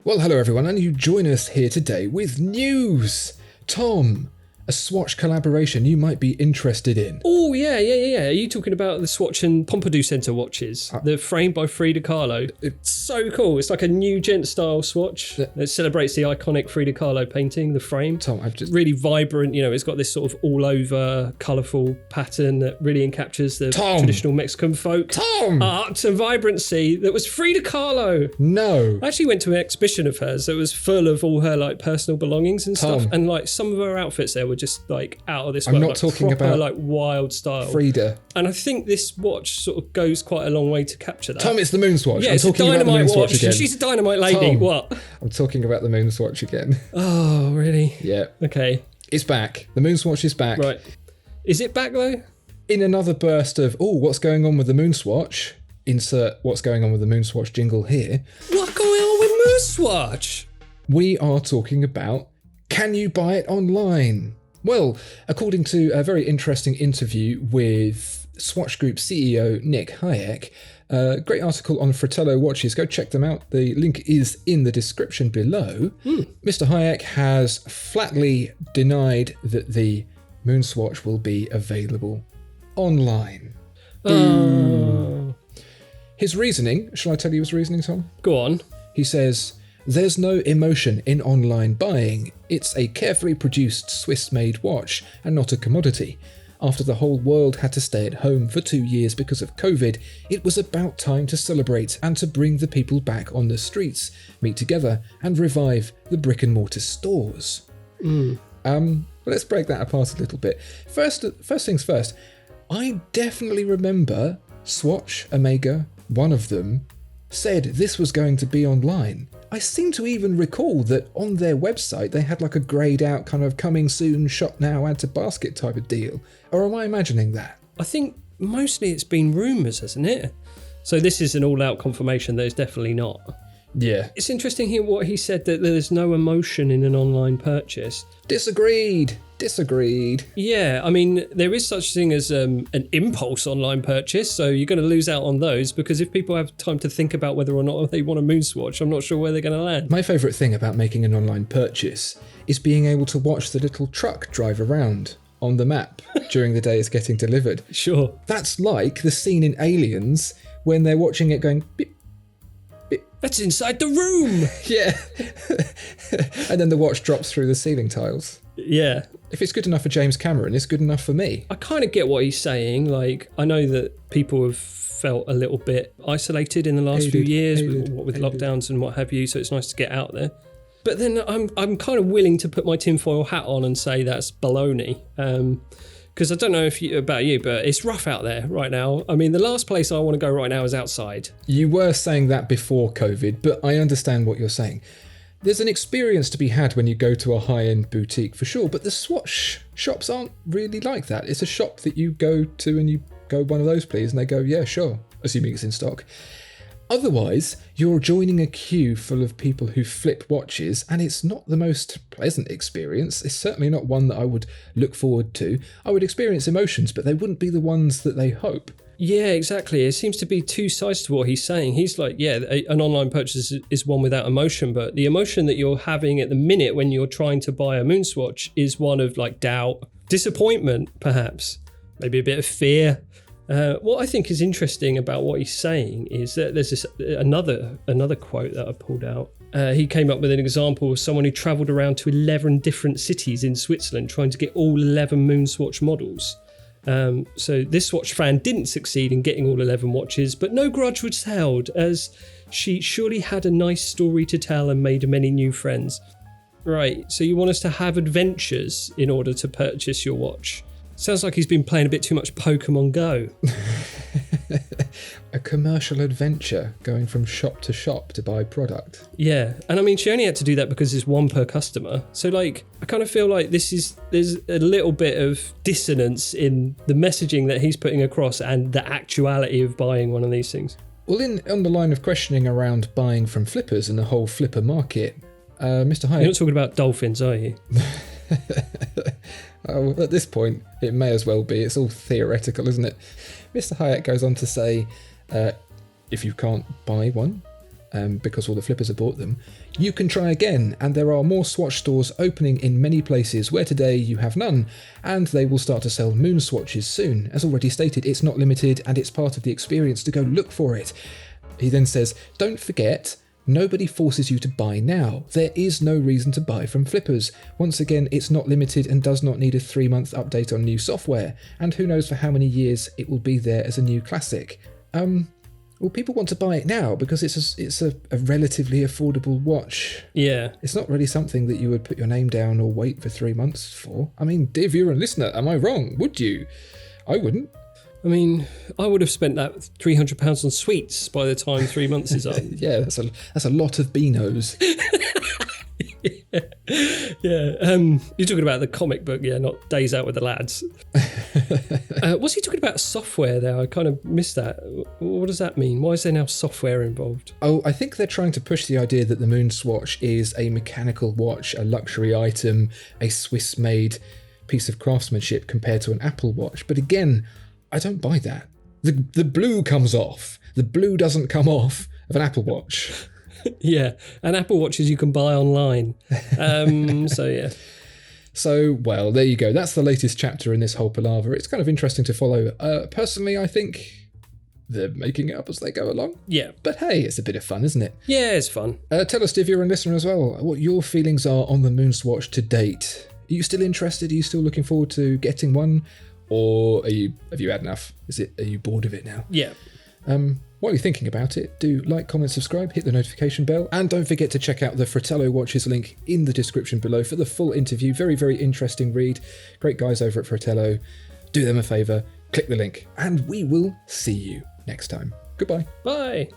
Well, hello everyone, and you join us here today with news. Tom, a Swatch collaboration you might be interested in. Oh, yeah. Are you talking about the Swatch and Pompidou Centre watches? The frame by Frida Kahlo. It's so cool. It's like a new gent-style Swatch that celebrates the iconic Frida Kahlo painting, the frame. Tom, I've just... Really vibrant, it's got this sort of all-over colourful pattern that really encaptures the traditional Mexican folk art and vibrancy that was Frida Kahlo. No. I actually went to an exhibition of hers that was full of all her personal belongings and stuff, and some of her outfits there were just out of this world. I'm not talking proper, about wild style. Frida. And I think this watch sort of goes quite a long way to capture that. Tom, it's the MoonSwatch. Yeah, I'm talking about the MoonSwatch watch. again. She's a dynamite lady. Tom, what? I'm talking about the MoonSwatch again. Oh, really? Yeah. Okay. It's back. The MoonSwatch is back. Right. Is it back though? In another burst of, what's going on with the MoonSwatch? Insert what's going on with the MoonSwatch jingle here. What's going on with MoonSwatch? We are talking about, can you buy it online? Well, according to a very interesting interview with Swatch Group CEO Nick Hayek, a great article on Fratello Watches, go check them out. The link is in the description below. Mr. Hayek has flatly denied that the MoonSwatch will be available online. His reasoning, shall I tell you his reasoning, Tom? Go on. He says, there's no emotion in online buying. It's a carefully produced Swiss-made watch and not a commodity. After the whole world had to stay at home for 2 years because of COVID, it was about time to celebrate and to bring the people back on the streets, meet together and revive the brick and mortar stores. Let's break that apart a little bit. First things first, I definitely remember Swatch, Omega, one of them, said this was going to be online. I seem to even recall that on their website they had a greyed out kind of coming soon, shop now, add to basket type of deal. Or am I imagining that? I think mostly it's been rumours, hasn't it? So this is an all-out confirmation that it's definitely not. Yeah. It's interesting here what he said, that there's no emotion in an online purchase. Disagreed. Yeah, I mean, there is such a thing as an impulse online purchase, so you're going to lose out on those, because if people have time to think about whether or not they want a MoonSwatch, I'm not sure where they're going to land. My favourite thing about making an online purchase is being able to watch the little truck drive around on the map during the day it's getting delivered. Sure. That's like the scene in Aliens when they're watching it going beep. That's inside the room! Yeah. And then the watch drops through the ceiling tiles. Yeah. If it's good enough for James Cameron, it's good enough for me. I kind of get what he's saying. I know that people have felt a little bit isolated in the last few years with lockdowns and what have you, so it's nice to get out there. But then I'm kind of willing to put my tinfoil hat on and say that's baloney. Because I don't know about you, but it's rough out there right now. I mean, the last place I want to go right now is outside. You were saying that before COVID, but I understand what you're saying. There's an experience to be had when you go to a high-end boutique, for sure, but the Swatch shops aren't really like that. It's a shop that you go to and you go, one of those please, and they go, yeah, sure, assuming it's in stock. Otherwise, you're joining a queue full of people who flip watches, and it's not the most pleasant experience. It's certainly not one that I would look forward to. I would experience emotions, but they wouldn't be the ones that they hope. Yeah, exactly. It seems to be two sides to what he's saying. He's like, yeah, an online purchase is one without emotion, but the emotion that you're having at the minute when you're trying to buy a MoonSwatch is one of doubt, disappointment, perhaps, maybe a bit of fear. What I think is interesting about what he's saying is that there's another quote that I pulled out. He came up with an example of someone who travelled around to 11 different cities in Switzerland trying to get all 11 MoonSwatch models. So this watch fan didn't succeed in getting all 11 watches, but no grudge was held, as she surely had a nice story to tell and made many new friends. Right, so you want us to have adventures in order to purchase your watch? Sounds like he's been playing a bit too much Pokemon Go. A commercial adventure, going from shop to shop to buy product. Yeah, and I mean, she only had to do that because it's one per customer. So I kind of feel like there's a little bit of dissonance in the messaging that he's putting across and the actuality of buying one of these things. Well, on the line of questioning around buying from flippers and the whole flipper market, Mr. Hayek... You're not talking about dolphins, are you? At this point, it may as well be. It's all theoretical, isn't it? Mr. Hayek goes on to say, if you can't buy one, because all the flippers have bought them, you can try again, and there are more Swatch stores opening in many places where today you have none, and they will start to sell MoonSwatches soon. As already stated, it's not limited, and it's part of the experience to go look for it. He then says, don't forget, nobody forces you to buy now. There is no reason to buy from flippers. Once again, it's not limited and does not need a 3-month update on new software, and who knows for how many years it will be there as a new classic. Well, people want to buy it now because it's a relatively affordable watch. Yeah. It's not really something that you would put your name down or wait for 3 months for. I mean, dear viewer and listener, am I wrong? Would you? I wouldn't. I mean, I would have spent that £300 on sweets by the time 3 months is up. Yeah, that's a lot of Beanos. Yeah. You're talking about the comic book, yeah, not Days Out with the Lads. What's he talking about software there? I kind of missed that. What does that mean? Why is there now software involved? Oh, I think they're trying to push the idea that the MoonSwatch is a mechanical watch, a luxury item, a Swiss-made piece of craftsmanship compared to an Apple Watch. But again, I don't buy that. The blue comes off. The blue doesn't come off of an Apple Watch. Yeah, and Apple Watches you can buy online. So, yeah. So, well, there you go. That's the latest chapter in this whole palaver. It's kind of interesting to follow. Personally, I think they're making it up as they go along. Yeah. But hey, it's a bit of fun, isn't it? Yeah, it's fun. Tell us, dear viewer and listener, as well, what your feelings are on the MoonSwatch to date. Are you still interested? Are you still looking forward to getting one? Or have you had enough? Are you bored of it now? Yeah. While you're thinking about it, do like, comment, subscribe, hit the notification bell, and don't forget to check out the Fratello Watches link in the description below for the full interview. Very, very interesting read. Great guys over at Fratello. Do them a favour, click the link, and we will see you next time. Goodbye. Bye.